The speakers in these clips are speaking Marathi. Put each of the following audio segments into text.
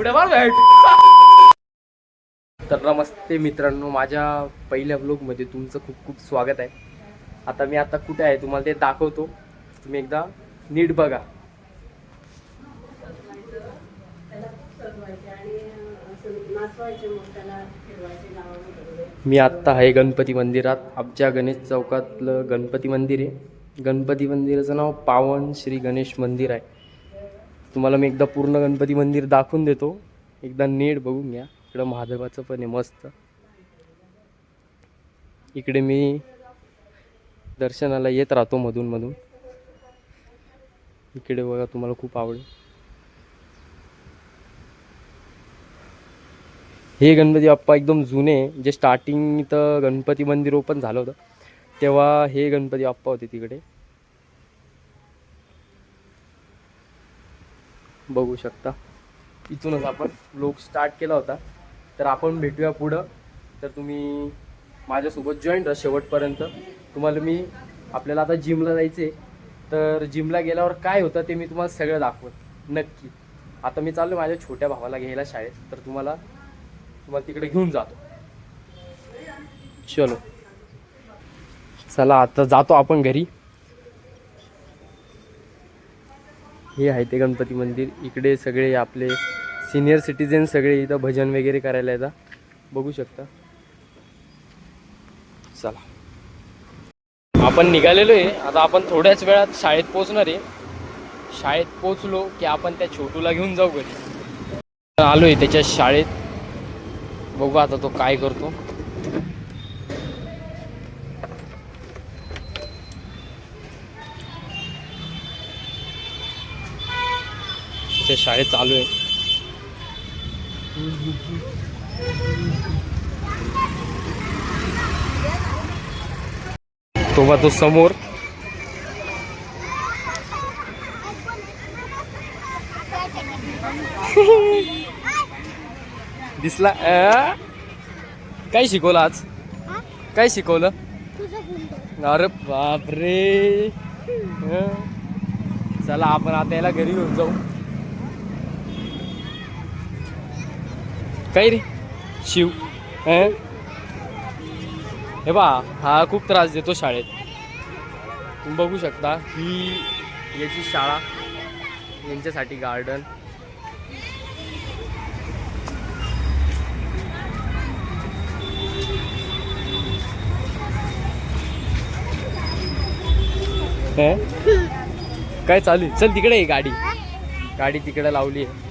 पुढे बघ. तर नमस्ते मित्रांनो, माझ्या पहिल्या व्लॉगमध्ये तुमचं खूप खूप स्वागत आहे. आता मी कुठे आहे तुम्हाला ते दाखवतो, तुम्ही एकदा नीट बघा. मी आत्ता आहे गणपती मंदिरात. आमच्या गणेश चौकातलं गणपती मंदिर आहे. गणपती मंदिराचं नाव पावन श्री गणेश मंदिर आहे. तुम्हाला मी एकदा पूर्ण गणपती मंदिर दाखवून देतो, एकदा नीट बघून घ्या. इकडं महादेवाचं पण आहे मस्त. इकडे मी दर्शनाला येत राहतो मधून मधून. इकडे बघा, तुम्हाला खूप आवडेल. हे गणपती बाप्पा एकदम जुने, जे स्टार्टिंग इथं गणपती मंदिर ओपन झालं होतं तेव्हा हे गणपती बाप्पा होते तिकडे, बघू शकता. इथूनच आपण लोक स्टार्ट केला होता. तर आपण भेटूया पुढं. तर तुम्ही माझ्यासोबत जॉईन राहा शेवटपर्यंत. तुम्हाला मी आपल्याला आता जिमला जायचे, तर जिमला गेल्यावर काय होतं ते मी तुम्हाला सगळं दाखवत नक्की. आता मी चाललो माझ्या छोट्या भावाला घ्यायला शाळेत, तर तुम्हाला तिकडे घेऊन जातो. चलो चला, आता जातो आपण घरी. हे आहे ते गणपती मंदिर. इकडे सगळे आपले सिनियर सिटीजन सगळे इथं भजन वगैरे करायला येतात, बघू शकता. चला, आपण निघालेलो आहे. आता आपण थोड्याच वेळात शाळेत पोहोचणार आहे. शाळेत पोहोचलो की आपण त्या छोटूला घेऊन जाऊ घरी. आलो आहे त्याच्या शाळेत, बघू आता तो काय करतो. त्याच्या शाळेत चालू आहे. तो समोर. दिसला. काय शिकवलं आज? काय शिकवलं? अरे बापरे. चला, आपण आता याला घरी घेऊन जाऊ. काय रे शिव? हे बा, हा खूप त्रास देतो शाळेत. तुम्ही बघू शकता, ही याची शाळा, यांच्यासाठी गार्डन. काय चालू आहे? चल तिकडे आहे गाडी तिकडे लावली आहे.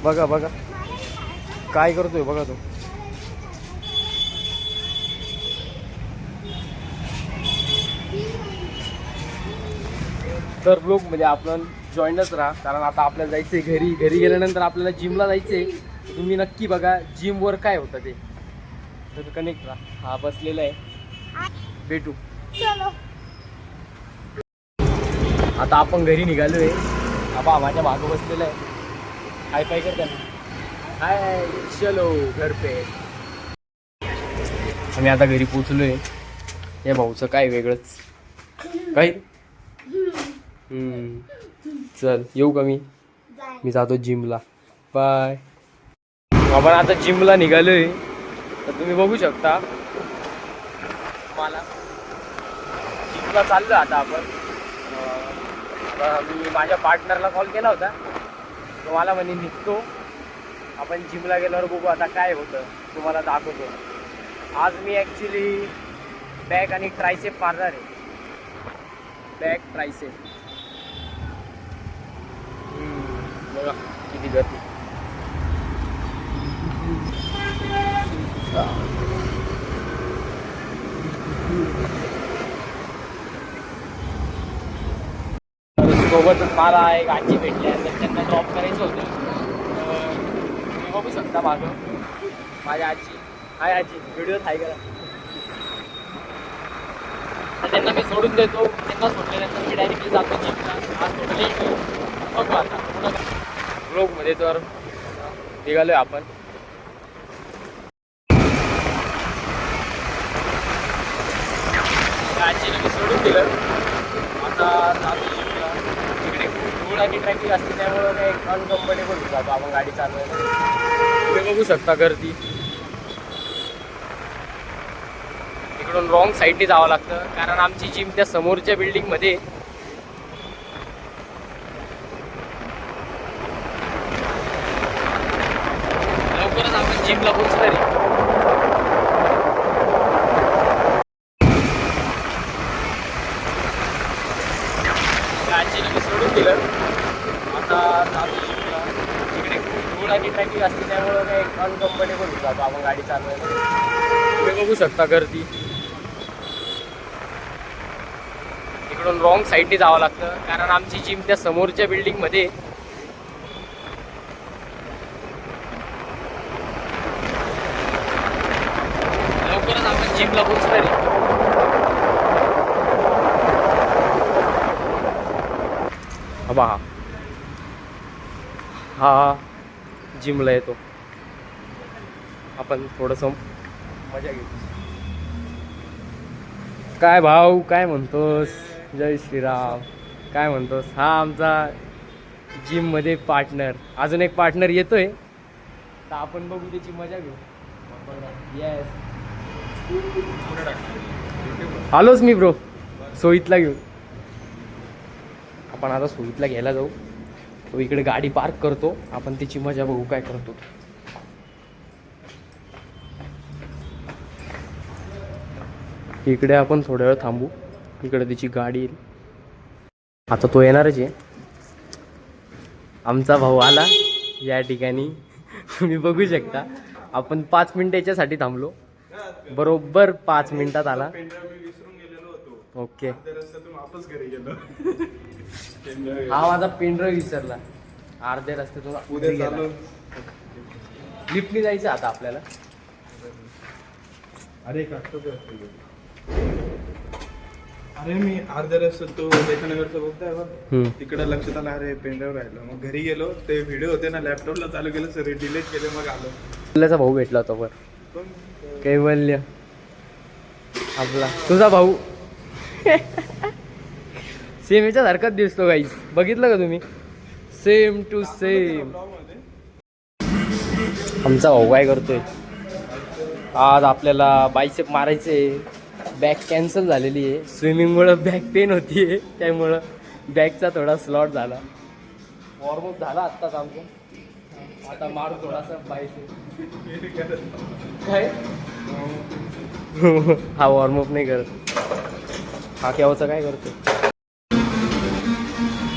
बघा बघा काय करतोय बघा तो. तर ब्लॉगमध्ये आपण जॉईनच राहा, कारण आता आपल्याला जायचंय घरी. घरी गेल्यानंतर आपल्याला जिमला जायचंय. तुम्ही नक्की बघा जिमवर काय होतं ते. तर कनेक्ट राहा. हा बसलेला आहे, भेटू. आता आपण घरी निघालोय. आबा माझ्या मागं बसलेला आहे. हाय फाय करता ना. हाय, चलो घर पे. आम्ही आता घरी पोचलोय. या भाऊचं काय वेगळंच काय. चल येऊ का मी जातो जिमला. बाय. आपण आता जिमला निघालोय. तर तुम्ही बघू शकता, मला जिमला चाललो आता आपण. मी माझ्या पार्टनरला कॉल केला होता, तो मला म्हणे निघतो. आपण जिमला गेल्यावर बघू आता काय होतं, तुम्हाला दाखवतो. आज मी ॲक्च्युली बॅक आणि ट्रायसेप मारणार आहे. Back tricep. बघा किती गर्दी. सोबतच मला एक आजी भेटली, तर त्यांना ड्रॉप करायचं होतं. तुम्ही बघू शकता मागं माझ्या आजी. हाय आजी, व्हिडिओ हाय करा. तर त्यांना मी सोडून देतो. त्यांना सोडल्यानंतर मी डायरेक्टली जातो जिमला. आज टोटली बघू आता ब्लॉगमध्ये. तर निघालोय आपण. आजीने मी सोडून दिलं. आता जातो जिमला. तिकडे खूप धूळ रोडाची ट्रॅफिक असते त्यामुळं काही अनकम्फर्टेबल होत जातो आपण गाडी चालवायला. तुम्ही बघू शकता गर्दी. इकडून रॉंग साईडने जावं लागतं कारण आमची जिम त्या समोरच्या बिल्डिंगमध्ये. लवकरच आपण जिमला पोहोचणार आहे. मी सोडून दिलं आता इकडे रोडाची ट्रॅफिक असते त्यामुळं काही अनकम्फर्टेबल होत जातो आपण गाडी चालवायला. तुम्ही बघू शकता गर्दी. इकडून रॉंग साईडने जावं लागतं कारण आमची जिम त्या समोरच्या बिल्डिंगमध्ये. लवकरच आपण जिमला पोहोचणार आहे. बघा हा जिमला येतो. आपण थोडंसं मजा घेऊ. काय भाऊ काय म्हणतोस? जय श्रीराम. काय म्हणतोस? हा आमचा जिममध्ये पार्टनर. अजून एक पार्टनर येतोय तर आपण बघू त्याची मजा घेऊ. येस आलोच मी ब्रो. सोयीतला घेऊ आपण. आता सोयीतला घ्यायला जाऊ. तो इकडे गाडी पार्क करतो. आपण त्याची मजा बघू काय करतो. इकडे आपण थोड्या वेळ थांबू. इकडे त्याची गाडी येईल. आता तो येणारच आहे. आमचा भाऊ आला या ठिकाणी. तुम्ही बघू शकता. आपण 5 मिनिटं याच्यासाठी थांबलो. बरोबर 5 मिनिटात आला. ओके हा माझा पेनड्राईव्ह विसरला. अर्ध्या रस्त्यातून लिफ्टने जायचं आता आपल्याला. अरे मी अर्ध्या रस्त्यात तो बेतनगरचा बघताय बघ तिकडे लक्षात आलं अरे पेनड्राईव्ह राहिला. मग घरी गेलो ते व्हिडिओ होते ना लॅपटॉपला चालू केलं सर डिलीट केले मग आलो. आपल्याचा भाऊ भेटला होता वर कैवल्य आपला. तुझा भाऊ सेम याच्या सारखाच दिसतो गाईस. बघितलं का तुम्ही? Same to same. आमचा भाऊ काय करतोय आज? आपल्याला बायसेप मारायचे. बॅक कॅन्सल झालेली आहे. स्विमिंगमुळं बॅक पेन होती आहे त्यामुळं बॅकचा थोडा स्लॉट झाला. वॉर्मअप झाला आत्ताच आमचं. आता मारू थोडासा बायसेप. काय हा वॉर्मअप नाही करत. हा केव्हाचा काय करतो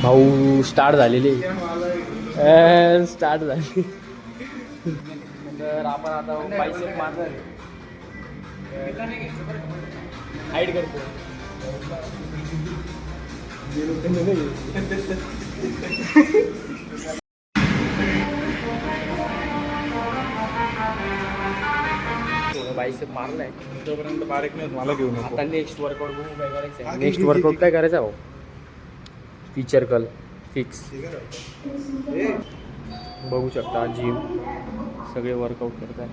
भाऊ? स्टार्ट झालेली. स्टार्ट झाली. तर आपण आता बायसेप मारणार आहे. हाईड करतो. बायसेप मारलाय तोपर्यंत बारीक नाही मला घेऊन आता. नेक्स्ट वर्कआउट बघू काय करायचं. नेक्स्ट वर्कआउट काय करायचं भाऊ? फीचर कल फिक्स. बघू शकता जिम सगळे वर्कआउट करत आहे.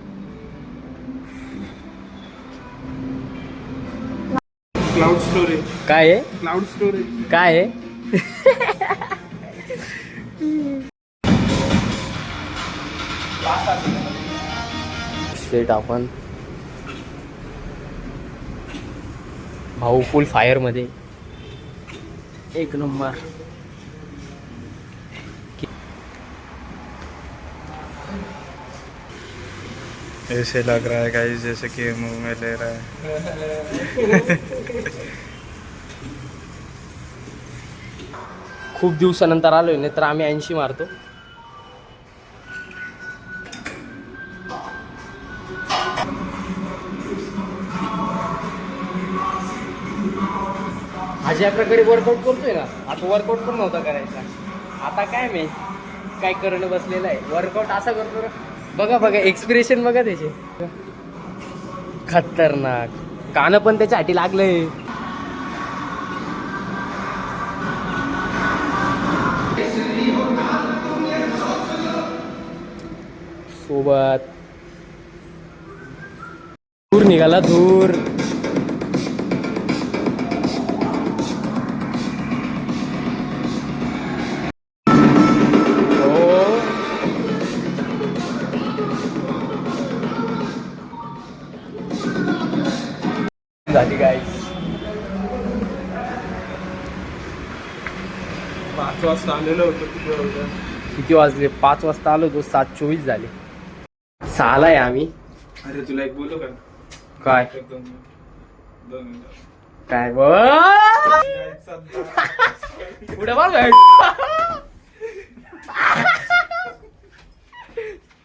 क्लाउड स्टोरेज काय आहे? क्लाउड स्टोरेज काय आहे? सेट आपण भाऊ फुल फायर मध्ये. एक नंबर. ऐसे लग रहा है गाइस जैसे कि मुंह में ले रहा है. खूप दिवसानंतर आलोय नाही तर आम्ही 80 मारतो. आज या प्रकारे वर्कआउट करतोय ना. आता वर्कआउट पण नव्हता करायचा. आता काय मी काय करणं बसलेलं आहे. वर्कआउट असा करतो ना. बघा बघा एक्सप्रेशन बघा त्याचे. खतरनाक. कानं पण त्याच्या हाती लागलंय. सोबत धूर निघाला. धूर 5 वाजता आलेलो होतो किती वाजता. किती वाजले? 5 वाजता आलो होतो, 7:24 झाले. 6ला आहे आम्ही. अरे तुला एक बोलू का? काय? 2 मिनिटं. काय यायचा पुढे बघ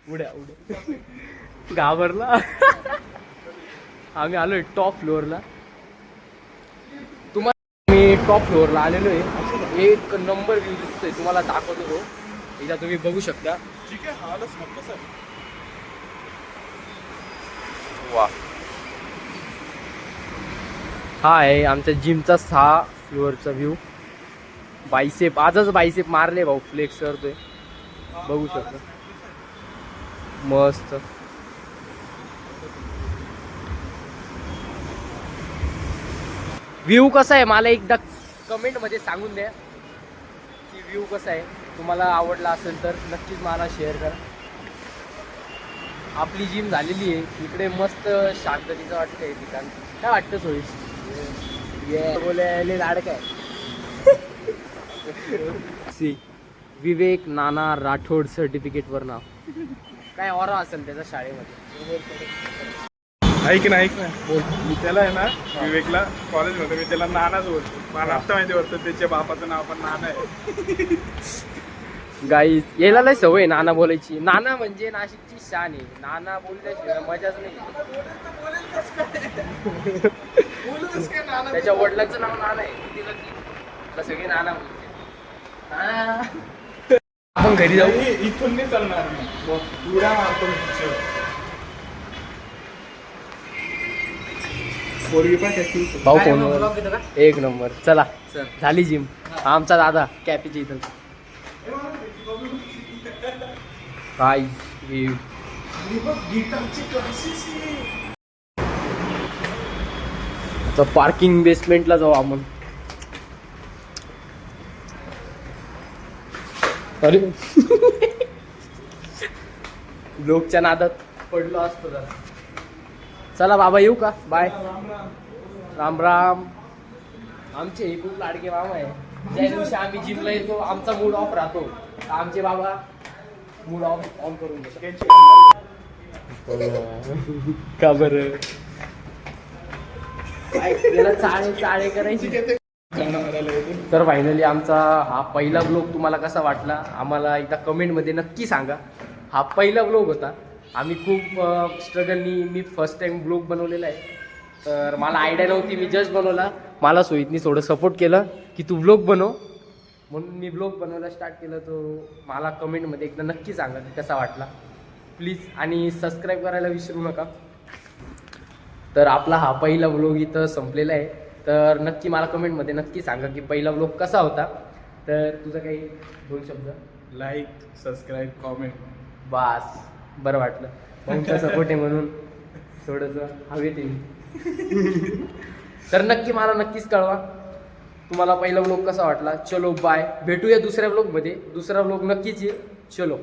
पुढे घाबरला. आम्ही आलोय टॉप फ्लोअरला. तुम्हाला मी टॉप फ्लोअरला आलेलो आहे. एक नंबर व्ह्यू दिसतोय, तुम्हाला दाखवतो तो. एकदा तुम्ही बघू शकता. ठीक आहे. हालच मग कसं वा, हा आहे आमच्या जिमचा 6 फ्लोअरचा व्ह्यू. बायसेप आजच बायसेप मारले भाऊ, फ्लेक्स करतोय, बघू शकता. मस्त. व्ह्यू कसा आहे मला एकदा कमेंट मध्ये सांगून द्या की व्ह्यू कसा आहे. तुम्हाला आवडला असेल तर नक्कीच मला शेअर करा. आपली जिम झालेली आहे इकडे, मस्त शांततेचं वाटतंय ठिकाण. काय वाटतं सोयीस? बोले लाडका आहे. विवेक नाना राठोड सर्टिफिकेट वर नाव. काय ऑरा असेल त्याच्या शाळेमध्ये. ऐक ना बोल. मी त्याला आहे ना विवेकला कॉलेजमध्ये मी त्याला नानाच बोलतो. मला आता माहिती वाटतं त्याच्या बापाचं नाव पण नाना आहे. गाईज याला लय सवय नाना बोलायची. नाना म्हणजे नाशिकची शान आहे. नाना बोलल्याशिवाय मजाच नाही. त्याच्या वडिलांचं नाव नाना आहे. तिला की सगळे नाना बोलते. आपण घरी जाऊ. इथून नाही चालणार मी. पुरा मारतो भाऊ फोनवर. एक नंबर. चला झाली जिम. आमचा दादा कॅफेच्या इथं. काय आता पार्किंग बेसमेंटला जाऊ आपण. अरे लोकच्या नादात पडलो असतो जरा. चला बाबा येऊ का? बाय. राम राम. आमचे हे खूप लाडके मामा आहे. ज्या दिवशी आम्ही जिमला येतो आमचा मूड ऑफ राहतो, आमचे बाबा मूड ऑफ ऑन करून देतात. का बरं? काय याला चाळे चाळे करायची. तर फायनली आमचा हा पहिला ब्लॉग तुम्हाला कसा वाटला आम्हाला एकदा कमेंटमध्ये नक्की सांगा. हा पहिला ब्लॉग होता. आम्ही खूप स्ट्रगलनी मी फर्स्ट टाइम ब्लॉग बनवलेला आहे. तर मला आयडिया नव्हती, मी जस्ट बनवला. मला सोयीतनी थोडं सपोर्ट केलं की तू ब्लॉग बनव, म्हणून मी ब्लॉग बनवायला स्टार्ट केलं. तो मला कमेंटमध्ये एकदा नक्की सांगा की कसा वाटला प्लीज. आणि सबस्क्राईब करायला विसरू नका. तर आपला हा पहिला ब्लॉग इथं संपलेला आहे. तर नक्की मला कमेंटमध्ये नक्की सांगा की पहिला ब्लॉग कसा होता. तर तुझं काही 2 शब्द. Like, subscribe, comment. बास बरं वाटलं. तुमचा सपोर्ट आहे म्हणून थोडंसं हवे ते. तर नक्की मला नक्कीच कळवा तुम्हाला पहिला ब्लॉग कसा वाटला. चलो बाय. भेटूया दुसऱ्या ब्लॉगमध्ये. दुसरा ब्लॉग नक्कीच ये. चलो.